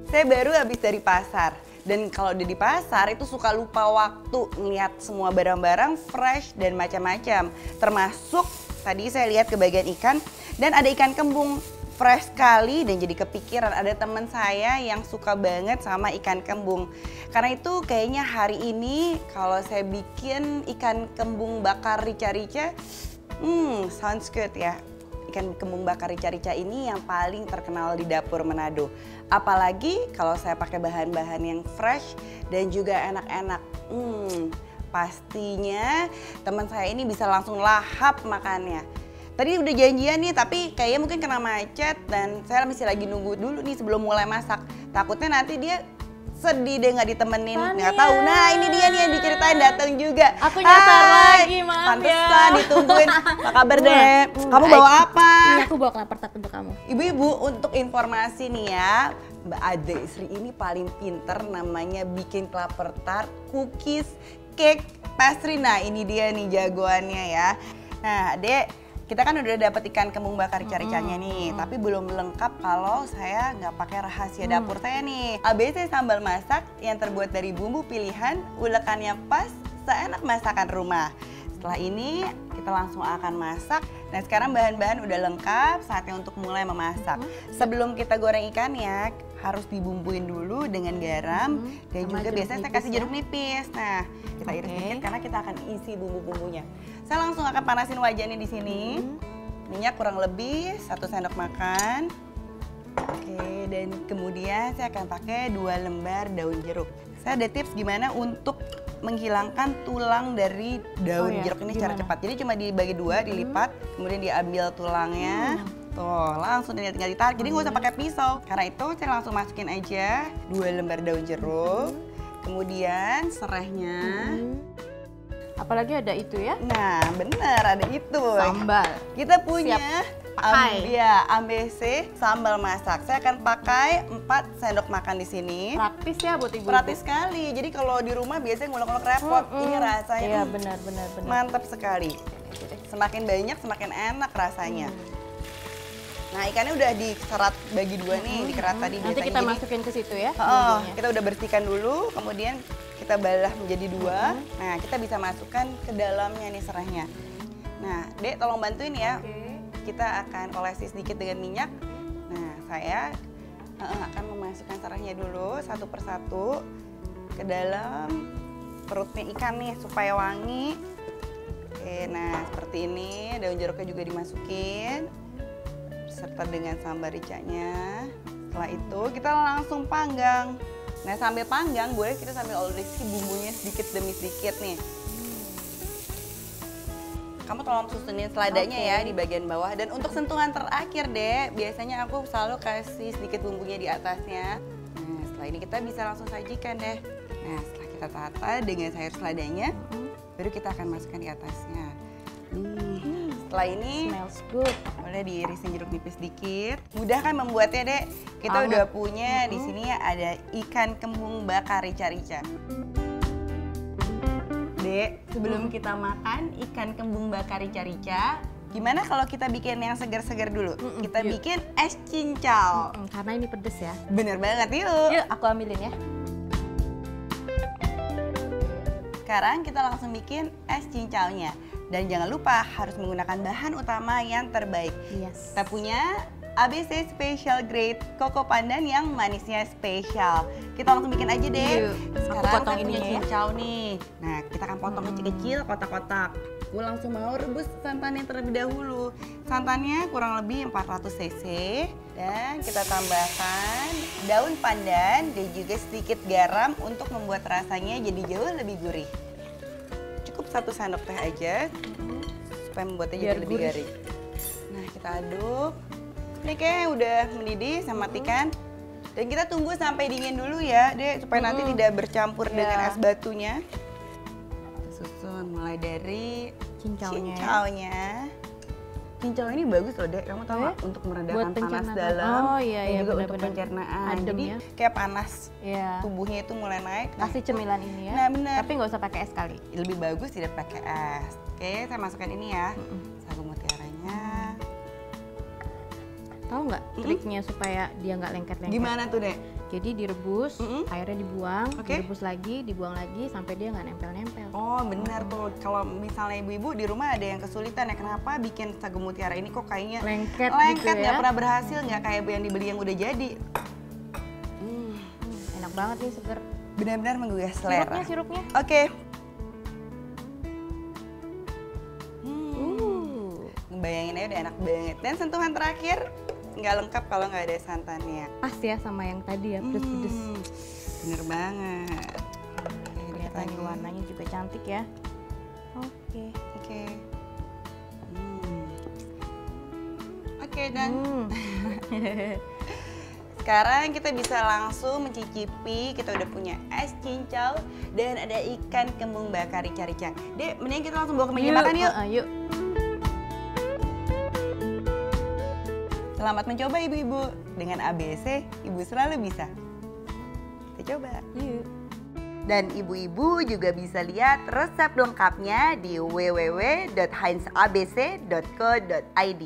Saya baru habis dari pasar. Dan kalau udah di pasar itu suka lupa waktu ngeliat semua barang-barang fresh dan macam-macam. Termasuk tadi saya lihat ke bagian ikan dan ada ikan kembung fresh sekali dan jadi kepikiran ada teman saya yang suka banget sama ikan kembung. Karena itu kayaknya hari ini kalau saya bikin ikan kembung bakar rica-rica, sounds good ya. Ikan kembung bakar rica-rica ini yang paling terkenal di dapur Manado. Apalagi kalau saya pakai bahan-bahan yang fresh dan juga enak-enak. Pastinya teman saya ini bisa langsung lahap makannya. Tadi udah janjian nih, tapi kayaknya mungkin kena macet dan saya masih lagi nunggu dulu nih sebelum mulai masak. Takutnya nanti dia sedih deh nggak ditemenin, nggak tahu. Nah ini dia nih yang diceritain datang juga. Aku nyasar lagi, maaf pantesan ya. ditungguin. Apa kabar deh? Kamu bawa apa? Ini aku bawa kelapa tart untuk kamu. Ibu-ibu untuk informasi nih ya, Mbak Ade Sri ini paling pinter namanya bikin klaper tart, cookies, cake, pastry. Nah ini dia nih jagoannya ya. Nah Dek, kita kan udah dapet ikan kembung bakar rica-ricanya nih, tapi belum lengkap kalau saya nggak pakai rahasia dapur saya nih. ABC sambal masak yang terbuat dari bumbu pilihan, ulekannya pas, seenak masakan rumah. Setelah ini kita langsung akan masak. Nah sekarang bahan-bahan udah lengkap, saatnya untuk mulai memasak. Sebelum kita goreng ikannya, harus dibumbuin dulu dengan garam dan juga biasanya saya kasih jeruk nipis. Nah kita iris dikit karena kita akan isi bumbu-bumbunya. Saya langsung akan panasin wajannya di sini. Minyak kurang lebih 1 sendok makan. Oke, dan kemudian saya akan pakai 2 lembar daun jeruk. Saya ada tips gimana untuk menghilangkan tulang dari daun jeruk ini secara cepat. Jadi cuma dibagi 2, dilipat, kemudian diambil tulangnya. Tuh, langsung tinggal ditarik. Jadi nggak usah pakai pisau. Karena itu saya langsung masukin aja 2 lembar daun jeruk. Kemudian serehnya. Apalagi ada itu ya? Nah, bener ada itu. Sambal. Kita punya pakai. ABC sambal masak. Saya akan pakai 4 sendok makan di sini. Praktis ya buat ibu. Praktis sekali. Jadi kalau di rumah biasanya ngulek-ngulek repot. Ini rasanya iya, benar. mantap sekali. Semakin banyak semakin enak rasanya. Nah ikannya udah dikerat bagi 2 nih, dikerat tadi biasanya. Nanti kita masukin ke situ ya. Kita udah bersihkan dulu, kemudian kita belah menjadi 2. Nah kita bisa masukkan ke dalamnya nih serahnya. Nah Dek tolong bantuin ya. Kita akan olesi sedikit dengan minyak. Nah saya akan memasukkan serahnya dulu satu persatu ke dalam perutnya ikan nih supaya wangi. Oke, nah seperti ini daun jeruknya juga dimasukin serta dengan sambal ricanya. Setelah itu kita langsung panggang. Nah sambil panggang boleh kita sambil olesi bumbunya sedikit demi sedikit nih. Kamu tolong susunin seladanya ya di bagian bawah. Dan untuk sentuhan terakhir deh, biasanya aku selalu kasih sedikit bumbunya di atasnya. Nah setelah ini kita bisa langsung sajikan deh. Nah setelah kita tata dengan sayur seladanya, baru kita akan masukkan di atasnya. Setelah ini Smells good. boleh diirisin jeruk nipis dikit. Mudah kan membuatnya Dek? Kita udah punya di sini ada ikan kembung bakar rica-rica. Dek, sebelum kita makan ikan kembung bakar rica-rica, gimana kalau kita bikin yang segar-segar dulu? Kita bikin es cincau. Karena ini pedes ya. Bener banget, yuk. Yuk aku ambilin ya. Sekarang kita langsung bikin es cincaunya. Dan jangan lupa harus menggunakan bahan utama yang terbaik. Yes. Kita punya ABC Special Grade Koko Pandan yang manisnya spesial. Kita langsung bikin aja deh. Sekarang aku potong saya ini punya ya. cincau nih. Nah kita akan potong kecil-kecil kotak-kotak. Aku langsung mau rebus santannya terlebih dahulu. Santannya kurang lebih 400 cc. Dan kita tambahkan daun pandan dan juga sedikit garam untuk membuat rasanya jadi jauh lebih gurih. Cukup 1 sendok teh aja supaya membuatnya jadi lebih garing. Nah kita aduk. Ini kayaknya udah mendidih, saya matikan. Dan kita tunggu sampai dingin dulu ya, Dek, supaya nanti tidak bercampur dengan es batunya. Susun mulai dari cincaunya. Cincau ini bagus loh Dek, kamu tahu nggak? Untuk meredakan panas dalam. Oh iya, dan juga benar, untuk pencernaan. Adem Jadi ya. kayak panas, tubuhnya itu mulai naik. Kasih cemilan ini ya. Nah benar. Tapi nggak usah pakai es kali. Lebih bagus tidak pakai es. Oke, saya masukkan ini ya. Sagu mutiaranya. Tahu nggak triknya supaya dia nggak lengket-lengket? Gimana tuh, Dek? Jadi direbus, airnya dibuang, Oke. direbus lagi, dibuang lagi sampai dia nggak nempel-nempel. Oh benar tuh, kalau misalnya ibu-ibu di rumah ada yang kesulitan ya, kenapa bikin sagu mutiara ini kok kayaknya Lengket lengket, gitu nggak ya. pernah berhasil, nggak kayak yang dibeli yang udah jadi. Enak banget nih, seger. Benar-benar menggugah selera. Sirupnya. Oke. Bayangin aja udah enak banget. Dan sentuhan terakhir, nggak lengkap kalau nggak ada santannya. Pas ya sama yang tadi ya, pedes-pedes. Bener banget. Ternyata nih warnanya juga cantik ya. Oke. Oke. Oke, dan sekarang kita bisa langsung mencicipi. Kita udah punya es cincau dan ada ikan kembung bakar rica-rica. Dek, mending kita langsung bawa ke meja makan yuk. Yuk. Selamat mencoba ibu-ibu. Dengan ABC, ibu selalu bisa. Kita coba. Yuk. Dan ibu-ibu juga bisa lihat resep lengkapnya di www.heinzabc.co.id.